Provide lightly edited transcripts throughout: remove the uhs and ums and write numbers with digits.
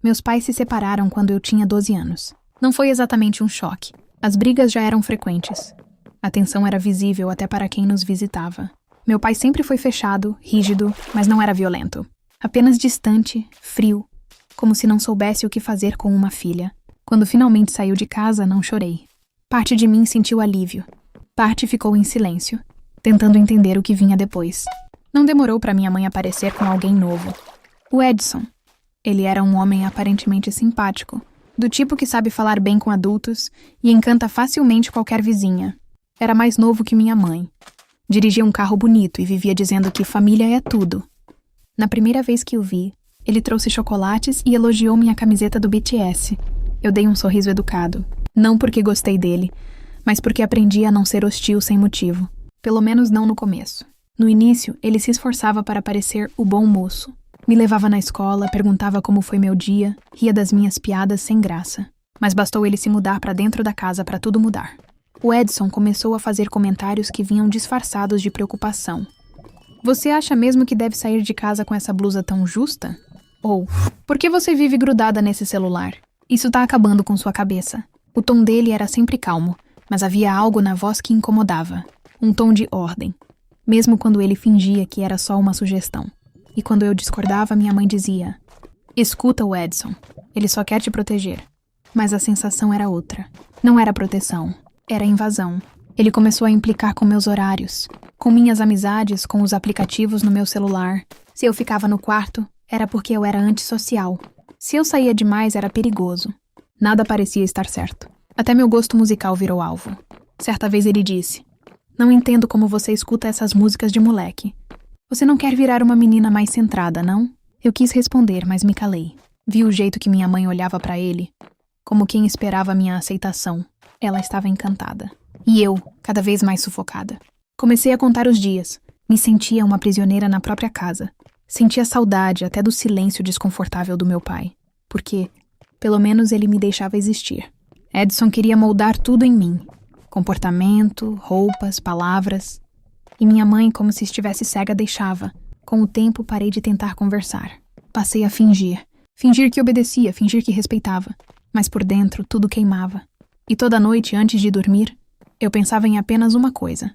Meus pais se separaram quando eu tinha 12 anos. Não foi exatamente um choque. As brigas já eram frequentes. A tensão era visível até para quem nos visitava. Meu pai sempre foi fechado, rígido, mas não era violento. Apenas distante, frio, como se não soubesse o que fazer com uma filha. Quando finalmente saiu de casa, não chorei. Parte de mim sentiu alívio. Parte ficou em silêncio, tentando entender o que vinha depois. Não demorou para minha mãe aparecer com alguém novo. O Edson. Ele era um homem aparentemente simpático, do tipo que sabe falar bem com adultos e encanta facilmente qualquer vizinha. Era mais novo que minha mãe. Dirigia um carro bonito e vivia dizendo que família é tudo. Na primeira vez que o vi, ele trouxe chocolates e elogiou minha camiseta do BTS. Eu dei um sorriso educado. Não porque gostei dele, mas porque aprendi a não ser hostil sem motivo. Pelo menos não no começo. No início, ele se esforçava para parecer o bom moço. Me levava na escola, perguntava como foi meu dia, ria das minhas piadas sem graça. Mas bastou ele se mudar para dentro da casa para tudo mudar. O Edson começou a fazer comentários que vinham disfarçados de preocupação. Você acha mesmo que deve sair de casa com essa blusa tão justa? Ou, por que você vive grudada nesse celular? Isso tá acabando com sua cabeça. O tom dele era sempre calmo, mas havia algo na voz que incomodava. Um tom de ordem. Mesmo quando ele fingia que era só uma sugestão. E quando eu discordava, minha mãe dizia: escuta o Edson, ele só quer te proteger. Mas a sensação era outra. Não era proteção, era invasão. Ele começou a implicar com meus horários, com minhas amizades, com os aplicativos no meu celular. Se eu ficava no quarto, era porque eu era antissocial. Se eu saía demais, era perigoso. Nada parecia estar certo. Até meu gosto musical virou alvo. Certa vez ele disse: não entendo como você escuta essas músicas de moleque. Você não quer virar uma menina mais centrada, não? Eu quis responder, mas me calei. Vi o jeito que minha mãe olhava para ele, como quem esperava minha aceitação. Ela estava encantada. E eu, cada vez mais sufocada. Comecei a contar os dias. Me sentia uma prisioneira na própria casa. Sentia saudade até do silêncio desconfortável do meu pai. Porque, pelo menos, ele me deixava existir. Edson queria moldar tudo em mim. Comportamento, roupas, palavras. E minha mãe, como se estivesse cega, deixava. Com o tempo, parei de tentar conversar. Passei a fingir. Fingir que obedecia, fingir que respeitava. Mas por dentro, tudo queimava. E toda noite, antes de dormir, eu pensava em apenas uma coisa: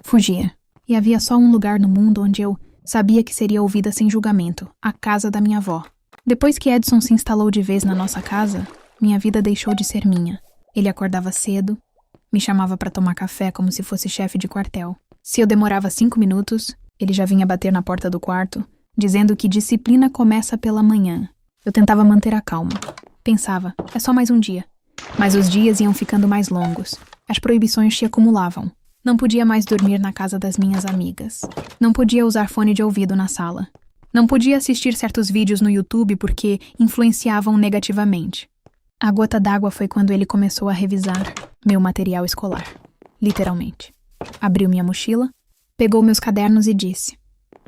fugir. E havia só um lugar no mundo onde eu sabia que seria ouvida sem julgamento: a casa da minha avó. Depois que Edson se instalou de vez na nossa casa, minha vida deixou de ser minha. Ele acordava cedo, me chamava para tomar café como se fosse chefe de quartel. Se eu demorava 5 minutos, ele já vinha bater na porta do quarto, dizendo que disciplina começa pela manhã. Eu tentava manter a calma. Pensava, é só mais um dia. Mas os dias iam ficando mais longos. As proibições se acumulavam. Não podia mais dormir na casa das minhas amigas. Não podia usar fone de ouvido na sala. Não podia assistir certos vídeos no YouTube porque influenciavam negativamente. A gota d'água foi quando ele começou a revisar meu material escolar. Literalmente. Abriu minha mochila, pegou meus cadernos e disse: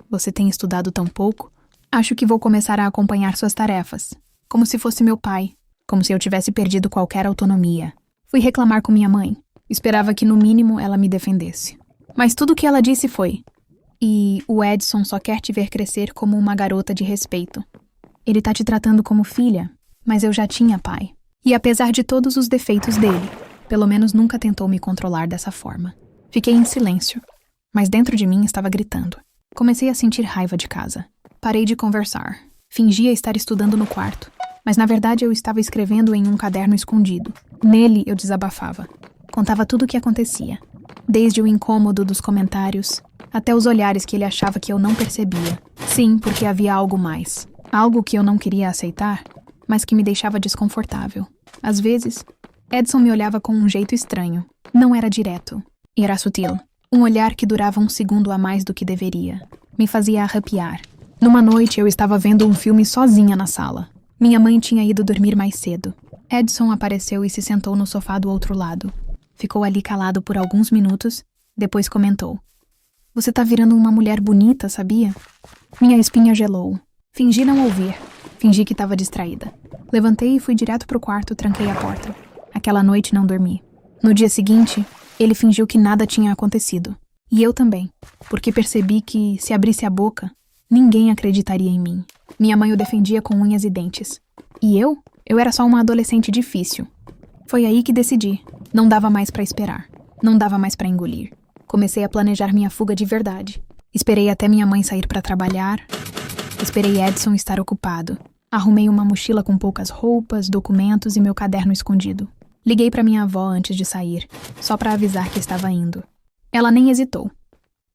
você tem estudado tão pouco? Acho que vou começar a acompanhar suas tarefas. Como se fosse meu pai. Como se eu tivesse perdido qualquer autonomia. Fui reclamar com minha mãe. Esperava que, no mínimo, ela me defendesse. Mas tudo o que ela disse foi: e o Edson só quer te ver crescer como uma garota de respeito. Ele tá te tratando como filha, mas eu já tinha pai. E apesar de todos os defeitos dele, pelo menos nunca tentou me controlar dessa forma. Fiquei em silêncio, mas dentro de mim estava gritando. Comecei a sentir raiva de casa. Parei de conversar. Fingia estar estudando no quarto, mas na verdade eu estava escrevendo em um caderno escondido. Nele eu desabafava. Contava tudo o que acontecia, desde o incômodo dos comentários até os olhares que ele achava que eu não percebia. Sim, porque havia algo mais. Algo que eu não queria aceitar, mas que me deixava desconfortável. Às vezes, Edson me olhava com um jeito estranho. Não era direto. Era sutil. Um olhar que durava 1 segundo a mais do que deveria. Me fazia arrepiar. Numa noite, eu estava vendo um filme sozinha na sala. Minha mãe tinha ido dormir mais cedo. Edson apareceu e se sentou no sofá do outro lado. Ficou ali calado por alguns minutos, depois comentou: você tá virando uma mulher bonita, sabia? Minha espinha gelou. Fingi não ouvir. Fingi que estava distraída. Levantei e fui direto pro quarto, tranquei a porta. Aquela noite não dormi. No dia seguinte, ele fingiu que nada tinha acontecido. E eu também, porque percebi que, se abrisse a boca, ninguém acreditaria em mim. Minha mãe o defendia com unhas e dentes. E eu? Eu era só uma adolescente difícil. Foi aí que decidi. Não dava mais pra esperar. Não dava mais pra engolir. Comecei a planejar minha fuga de verdade. Esperei até minha mãe sair pra trabalhar. Esperei Edson estar ocupado. Arrumei uma mochila com poucas roupas, documentos e meu caderno escondido. Liguei pra minha avó antes de sair, só pra avisar que estava indo. Ela nem hesitou.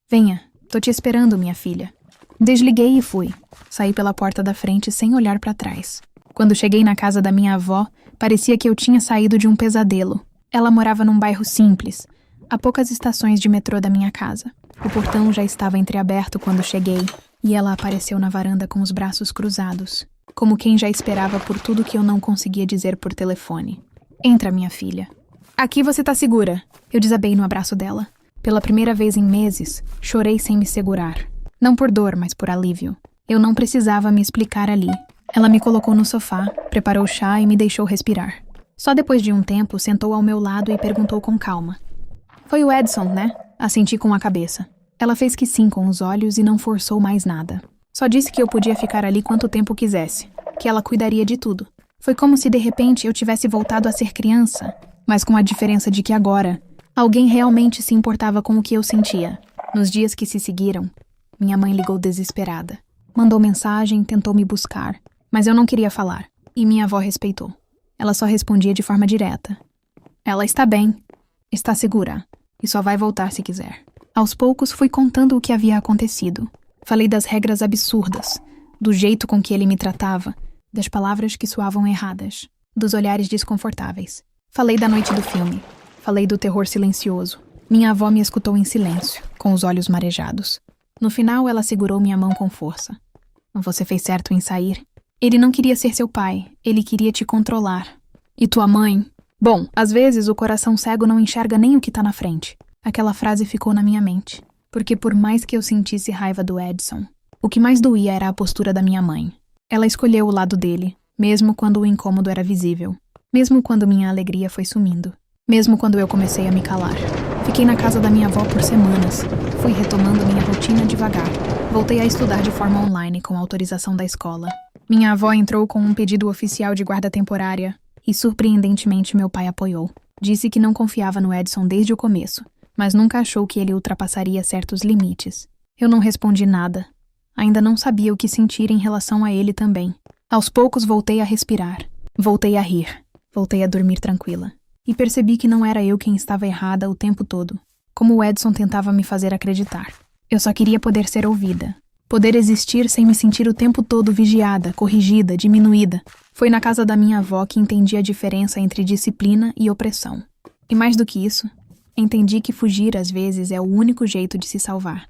Venha, tô te esperando, minha filha. Desliguei e fui. Saí pela porta da frente sem olhar pra trás. Quando cheguei na casa da minha avó, parecia que eu tinha saído de um pesadelo. Ela morava num bairro simples, a poucas estações de metrô da minha casa. O portão já estava entreaberto quando cheguei, e ela apareceu na varanda com os braços cruzados, como quem já esperava por tudo que eu não conseguia dizer por telefone. Entra, minha filha. Aqui você tá segura. Eu desabei no abraço dela. Pela primeira vez em meses, chorei sem me segurar. Não por dor, mas por alívio. Eu não precisava me explicar ali. Ela me colocou no sofá, preparou chá e me deixou respirar. Só depois de um tempo, sentou ao meu lado e perguntou com calma. Foi o Edson, né? Assenti com a cabeça. Ela fez que sim com os olhos e não forçou mais nada. Só disse que eu podia ficar ali quanto tempo quisesse, que ela cuidaria de tudo. Foi como se de repente eu tivesse voltado a ser criança, mas com a diferença de que agora, alguém realmente se importava com o que eu sentia. Nos dias que se seguiram, minha mãe ligou desesperada. Mandou mensagem, tentou me buscar, mas eu não queria falar, e minha avó respeitou. Ela só respondia de forma direta. Ela está bem, está segura, e só vai voltar se quiser. Aos poucos fui contando o que havia acontecido. Falei das regras absurdas, do jeito com que ele me tratava, das palavras que soavam erradas, dos olhares desconfortáveis. Falei da noite do filme. Falei do terror silencioso. Minha avó me escutou em silêncio, com os olhos marejados. No final, ela segurou minha mão com força. Você fez certo em sair. Ele não queria ser seu pai, ele queria te controlar. E tua mãe? Bom, às vezes o coração cego não enxerga nem o que tá na frente. Aquela frase ficou na minha mente, porque por mais que eu sentisse raiva do Edson, o que mais doía era a postura da minha mãe. Ela escolheu o lado dele, mesmo quando o incômodo era visível. Mesmo quando minha alegria foi sumindo. Mesmo quando eu comecei a me calar. Fiquei na casa da minha avó por semanas. Fui retomando minha rotina devagar. Voltei a estudar de forma online com autorização da escola. Minha avó entrou com um pedido oficial de guarda temporária e, surpreendentemente, meu pai apoiou. Disse que não confiava no Edson desde o começo, mas nunca achou que ele ultrapassaria certos limites. Eu não respondi nada. Ainda não sabia o que sentir em relação a ele também. Aos poucos voltei a respirar. Voltei a rir. Voltei a dormir tranquila. E percebi que não era eu quem estava errada o tempo todo, como o Edson tentava me fazer acreditar. Eu só queria poder ser ouvida. Poder existir sem me sentir o tempo todo vigiada, corrigida, diminuída. Foi na casa da minha avó que entendi a diferença entre disciplina e opressão. E mais do que isso, entendi que fugir às vezes é o único jeito de se salvar.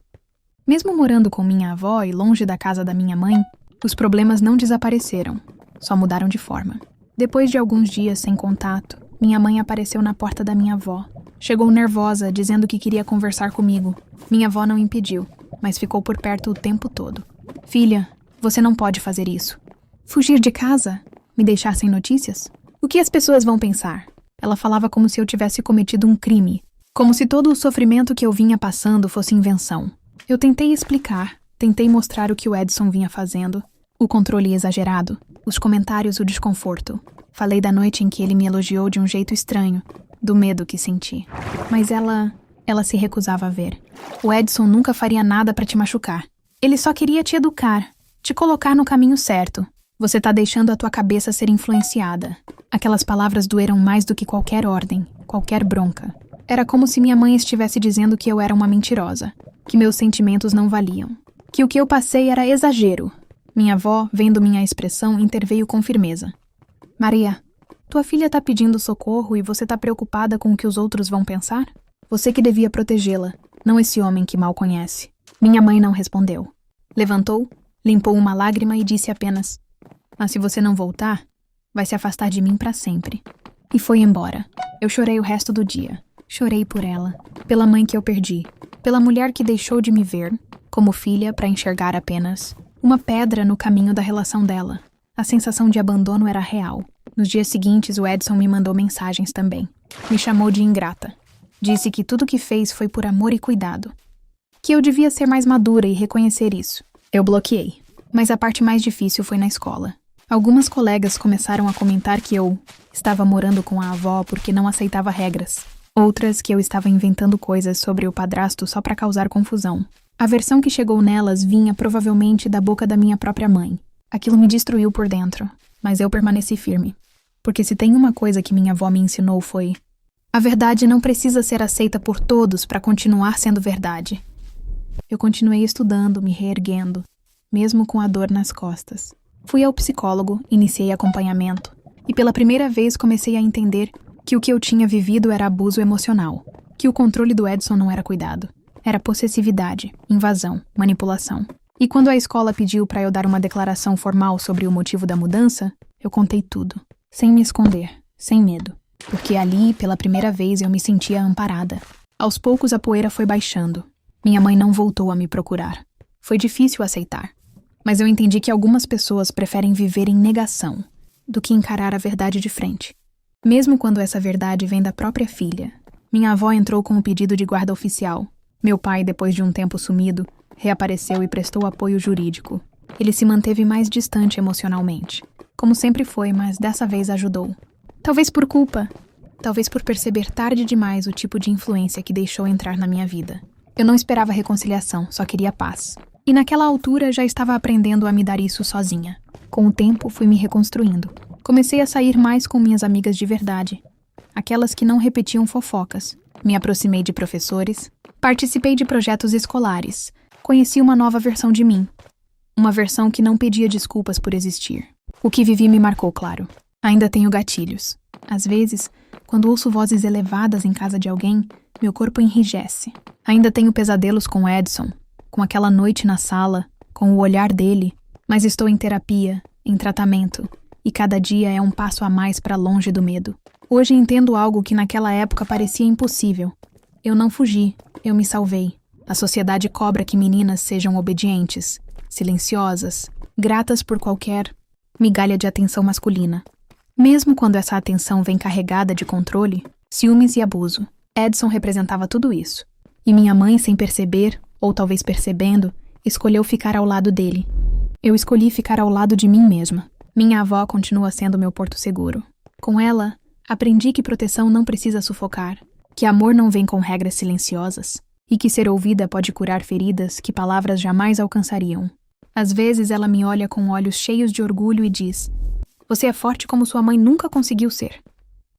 Mesmo morando com minha avó e longe da casa da minha mãe, os problemas não desapareceram, só mudaram de forma. Depois de alguns dias sem contato, minha mãe apareceu na porta da minha avó. Chegou nervosa, dizendo que queria conversar comigo. Minha avó não impediu, mas ficou por perto o tempo todo. Filha, você não pode fazer isso. Fugir de casa? Me deixar sem notícias? O que as pessoas vão pensar? Ela falava como se eu tivesse cometido um crime, como se todo o sofrimento que eu vinha passando fosse invenção. Eu tentei explicar, tentei mostrar o que o Edson vinha fazendo, o controle exagerado, os comentários, o desconforto. Falei da noite em que ele me elogiou de um jeito estranho, do medo que senti. Mas ela se recusava a ver. O Edson nunca faria nada pra te machucar. Ele só queria te educar, te colocar no caminho certo. Você tá deixando a tua cabeça ser influenciada. Aquelas palavras doeram mais do que qualquer ordem, qualquer bronca. Era como se minha mãe estivesse dizendo que eu era uma mentirosa, que meus sentimentos não valiam, que o que eu passei era exagero. Minha avó, vendo minha expressão, interveio com firmeza. Maria, tua filha tá pedindo socorro e você tá preocupada com o que os outros vão pensar? Você que devia protegê-la, não esse homem que mal conhece. Minha mãe não respondeu. Levantou, limpou uma lágrima e disse apenas: mas se você não voltar, vai se afastar de mim pra sempre. E foi embora. Eu chorei o resto do dia. Chorei por ela, pela mãe que eu perdi, pela mulher que deixou de me ver, como filha pra enxergar apenas uma pedra no caminho da relação dela. A sensação de abandono era real. Nos dias seguintes, o Edson me mandou mensagens também. Me chamou de ingrata. Disse que tudo que fez foi por amor e cuidado. Que eu devia ser mais madura e reconhecer isso. Eu bloqueei. Mas a parte mais difícil foi na escola. Algumas colegas começaram a comentar que eu estava morando com a avó porque não aceitava regras. Outras que eu estava inventando coisas sobre o padrasto só para causar confusão. A versão que chegou nelas vinha provavelmente da boca da minha própria mãe. Aquilo me destruiu por dentro, mas eu permaneci firme. Porque se tem uma coisa que minha avó me ensinou foi: a verdade não precisa ser aceita por todos para continuar sendo verdade. Eu continuei estudando, me reerguendo, mesmo com a dor nas costas. Fui ao psicólogo, iniciei acompanhamento, e pela primeira vez comecei a entender que o que eu tinha vivido era abuso emocional, que o controle do Edson não era cuidado, era possessividade, invasão, manipulação. E quando a escola pediu para eu dar uma declaração formal sobre o motivo da mudança, eu contei tudo, sem me esconder, sem medo, porque ali, pela primeira vez, eu me sentia amparada. Aos poucos a poeira foi baixando. Minha mãe não voltou a me procurar. Foi difícil aceitar. Mas eu entendi que algumas pessoas preferem viver em negação do que encarar a verdade de frente. Mesmo quando essa verdade vem da própria filha. Minha avó entrou com o pedido de guarda oficial. Meu pai, depois de um tempo sumido, reapareceu e prestou apoio jurídico. Ele se manteve mais distante emocionalmente. Como sempre foi, mas dessa vez ajudou. Talvez por culpa. Talvez por perceber tarde demais o tipo de influência que deixou entrar na minha vida. Eu não esperava reconciliação, só queria paz. E naquela altura já estava aprendendo a me dar isso sozinha. Com o tempo, fui me reconstruindo. Comecei a sair mais com minhas amigas de verdade. Aquelas que não repetiam fofocas. Me aproximei de professores. Participei de projetos escolares. Conheci uma nova versão de mim. Uma versão que não pedia desculpas por existir. O que vivi me marcou, claro. Ainda tenho gatilhos. Às vezes, quando ouço vozes elevadas em casa de alguém, meu corpo enrijece. Ainda tenho pesadelos com Edson, com aquela noite na sala, com o olhar dele, mas estou em terapia, em tratamento, e cada dia é um passo a mais para longe do medo. Hoje entendo algo que naquela época parecia impossível. Eu não fugi, eu me salvei. A sociedade cobra que meninas sejam obedientes, silenciosas, gratas por qualquer migalha de atenção masculina. Mesmo quando essa atenção vem carregada de controle, ciúmes e abuso. Edson representava tudo isso. E minha mãe, sem perceber, ou talvez percebendo, escolheu ficar ao lado dele. Eu escolhi ficar ao lado de mim mesma. Minha avó continua sendo meu porto seguro. Com ela, aprendi que proteção não precisa sufocar, que amor não vem com regras silenciosas, e que ser ouvida pode curar feridas que palavras jamais alcançariam. Às vezes ela me olha com olhos cheios de orgulho e diz: "Você é forte como sua mãe nunca conseguiu ser."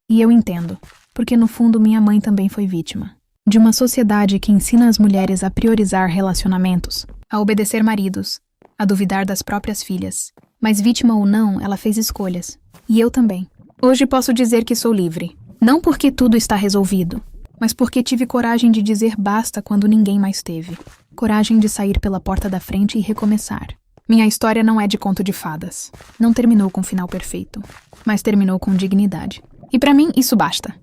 E eu entendo, porque no fundo minha mãe também foi vítima. De uma sociedade que ensina as mulheres a priorizar relacionamentos, a obedecer maridos, a duvidar das próprias filhas. Mas vítima ou não, ela fez escolhas. E eu também. Hoje posso dizer que sou livre. Não porque tudo está resolvido, mas porque tive coragem de dizer basta quando ninguém mais teve. Coragem de sair pela porta da frente e recomeçar. Minha história não é de conto de fadas. Não terminou com final perfeito, mas terminou com dignidade. E pra mim, isso basta.